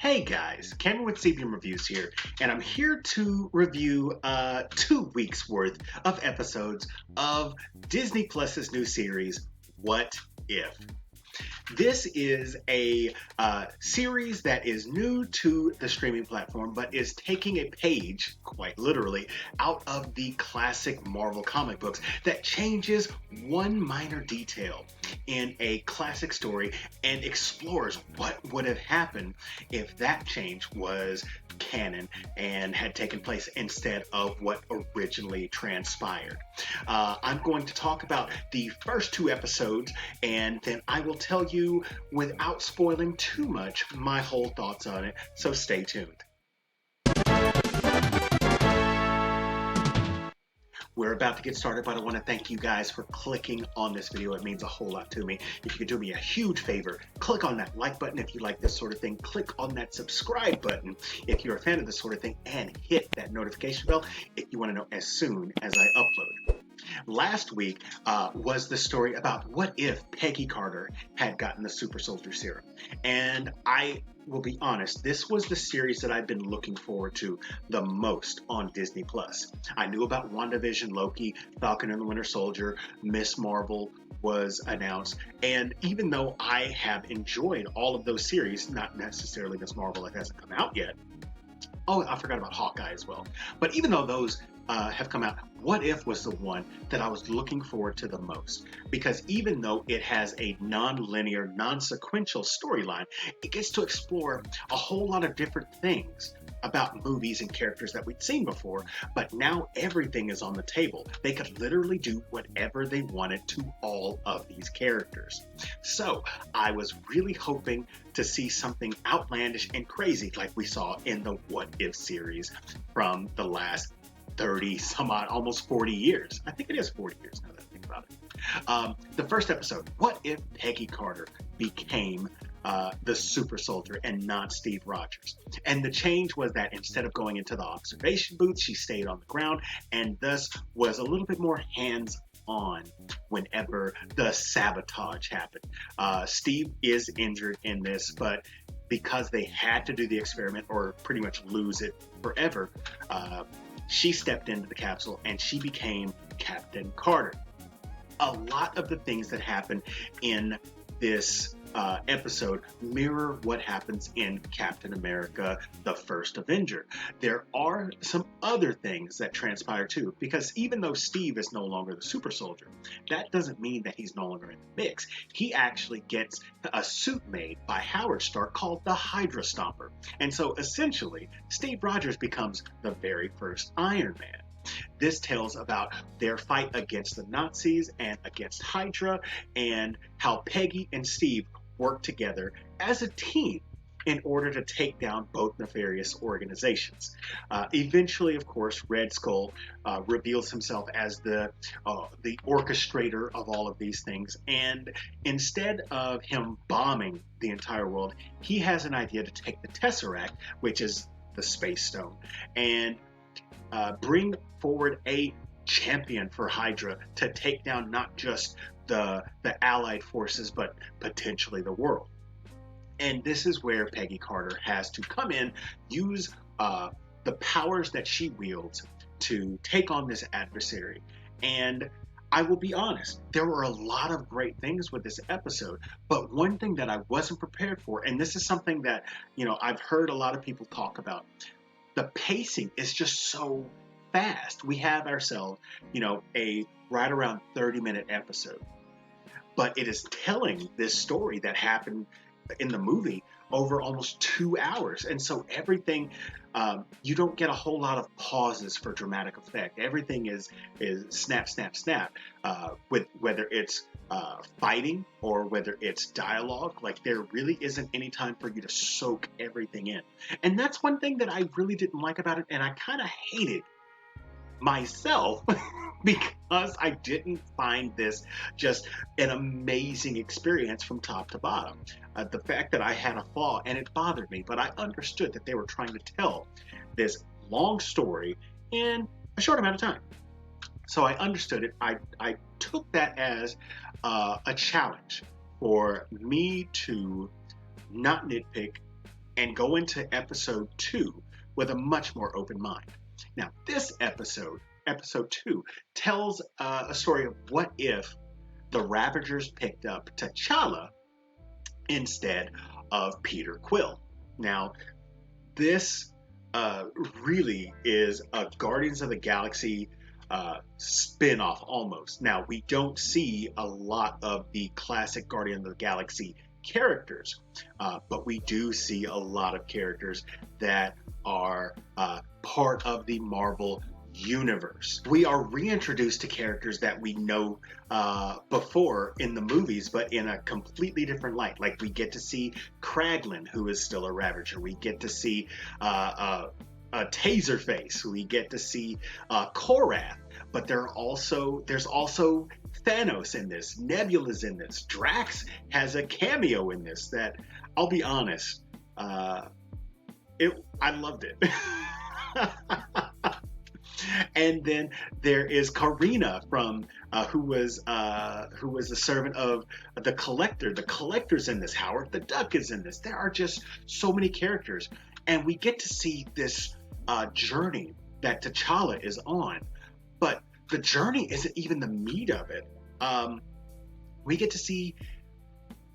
Hey guys, Cameron with CBM Reviews here, and I'm here to review 2 weeks worth of episodes of Disney Plus's new series, What If? This is a series that is new to the streaming platform, but is taking a page, quite literally, out of the classic Marvel comic books that changes one minor detail in a classic story and explores what would have happened if that change was canon and had taken place instead of what originally transpired. I'm going to talk about the first 2 episodes, and then I will tell you, without spoiling too much, my whole thoughts on it, so stay tuned. We're about to get started, but I want to thank you guys for clicking on this video. It means a whole lot to me. If you could do me a huge favor, click on that like button if you like this sort of thing. Click on that subscribe button if you're a fan of this sort of thing, and hit that notification bell if you want to know as soon as I upload. Last week was the story about what if Peggy Carter had gotten the super soldier serum. And I will be honest, this was the series that I've been looking forward to the most on Disney Plus. I knew about WandaVision, Loki, Falcon and the Winter Soldier, Miss Marvel was announced, and even though I have enjoyed all of those series, not necessarily Miss Marvel, it hasn't come out yet. Oh, I forgot about Hawkeye as well. But even though those have come out, What If was the one that I was looking forward to the most. Because even though it has a non-linear, non-sequential storyline, it gets to explore a whole lot of different things about movies and characters that we'd seen before, but now everything is on the table. They could literally do whatever they wanted to all of these characters. So I was really hoping to see something outlandish and crazy like we saw in the What If series from the last 30 some odd, almost 40 years. I think it is 40 years now that I think about it. The first episode, what if Peggy Carter became the super soldier and not Steve Rogers? And the change was that instead of going into the observation booth, she stayed on the ground and thus was a little bit more hands-on whenever the sabotage happened. Steve is injured in this, but because they had to do the experiment or pretty much lose it forever, she stepped into the capsule and she became Captain Carter. A lot of the things that happen in this episode mirror what happens in Captain America, the First Avenger. There are some other things that transpire too, because even though Steve is no longer the super soldier, that doesn't mean that he's no longer in the mix. He actually gets a suit made by Howard Stark called the Hydra Stomper. And so essentially, Steve Rogers becomes the very first Iron Man. This tells about their fight against the Nazis and against Hydra, and how Peggy and Steve work together as a team in order to take down both nefarious organizations. Eventually, of course, Red Skull reveals himself as the orchestrator of all of these things, and instead of him bombing the entire world, he has an idea to take the Tesseract, which is the Space Stone, and bring forward a champion for Hydra to take down not just the Allied forces, but potentially the world. And this is where Peggy Carter has to come in, use the powers that she wields to take on this adversary. And I will be honest, there were a lot of great things with this episode, but one thing that I wasn't prepared for, and this is something that, I've heard a lot of people talk about, the pacing is just so fast. We have ourselves, a right around 30-minute episode, but it is telling this story that happened in the movie over almost 2 hours. And so everything, you don't get a whole lot of pauses for dramatic effect. Everything is snap, snap, snap, with whether it's fighting or whether it's dialogue. Like, there really isn't any time for you to soak everything in. And that's one thing that I really didn't like about it, and I kind of hated myself because I didn't find this just an amazing experience from top to bottom. The fact that I had a flaw, and it bothered me, but I understood that they were trying to tell this long story in a short amount of time. So I understood it. I took that as a challenge for me to not nitpick and go into episode 2 with a much more open mind. Now, this episode, episode 2, tells a story of what if the Ravagers picked up T'Challa instead of Peter Quill. Now, this really is a Guardians of the Galaxy spin-off almost. Now, we don't see a lot of the classic Guardians of the Galaxy characters, but we do see a lot of characters that are part of the Marvel universe. We are reintroduced to characters that we know before in the movies, but in a completely different light. Like, we get to see Kraglin, who is still a Ravager. We get to see Taserface. We get to see Korath. But there's also Thanos in this. Nebula's in this. Drax has a cameo in this that, I'll be honest, I loved it. And then there is Karina from who was the servant of the Collector. The Collector's in this. Howard the Duck is in this. There are just so many characters, and we get to see this journey that T'Challa is on. But the journey isn't even the meat of it. We get to see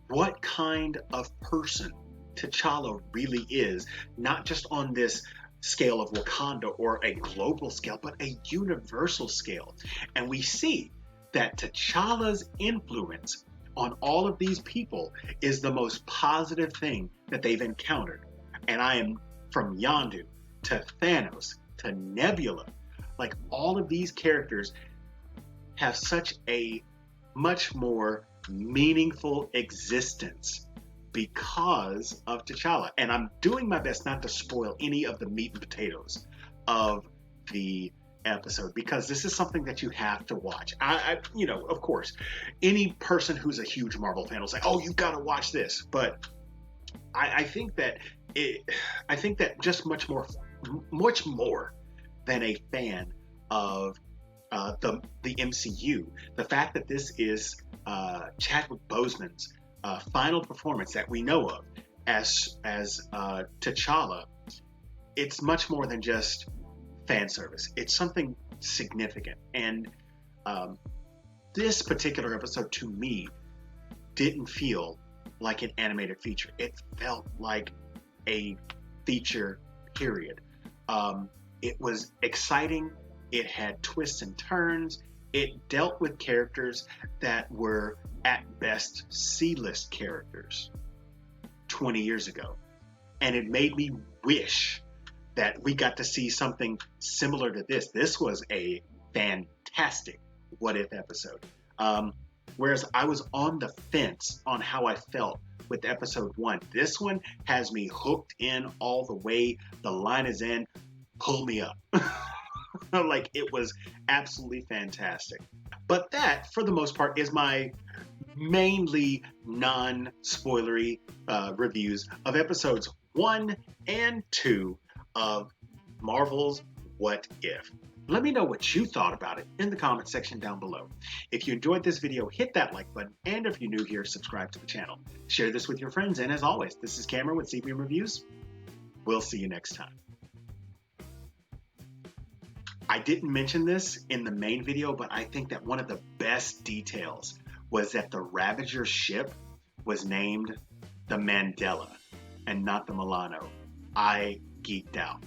what kind of person T'Challa really is, not just on this scale of Wakanda or a global scale, but a universal scale. And we see that T'Challa's influence on all of these people is the most positive thing that they've encountered. And I am from Yondu to Thanos to Nebula. Like, all of these characters have such a much more meaningful existence because of T'Challa. And I'm doing my best not to spoil any of the meat and potatoes of the episode, because this is something that you have to watch. Of course, any person who's a huge Marvel fan will say, "Oh, you've got to watch this." But I think that just much more than a fan of the MCU, the fact that this is Chadwick Boseman's final performance that we know of as T'Challa, it's much more than just fan service. It's something significant. And this particular episode, to me, didn't feel like an animated feature. It felt like a feature, period. It was exciting. It had twists and turns. It dealt with characters that were at best C-list characters 20 years ago. And it made me wish that we got to see something similar to this. This was a fantastic What If episode. Whereas I was on the fence on how I felt with episode 1. This one has me hooked in all the way. The line is in. Pull me up. Like, it was absolutely fantastic. But that, for the most part, is my mainly non-spoilery reviews of episodes 1 and 2 of Marvel's What If. Let me know what you thought about it in the comment section down below. If you enjoyed this video, hit that like button, and if you're new here, subscribe to the channel. Share this with your friends, and as always, this is Cameron with CBM Reviews. We'll see you next time. I didn't mention this in the main video, but I think that one of the best details was that the Ravager ship was named the Mandela and not the Milano. I geeked out.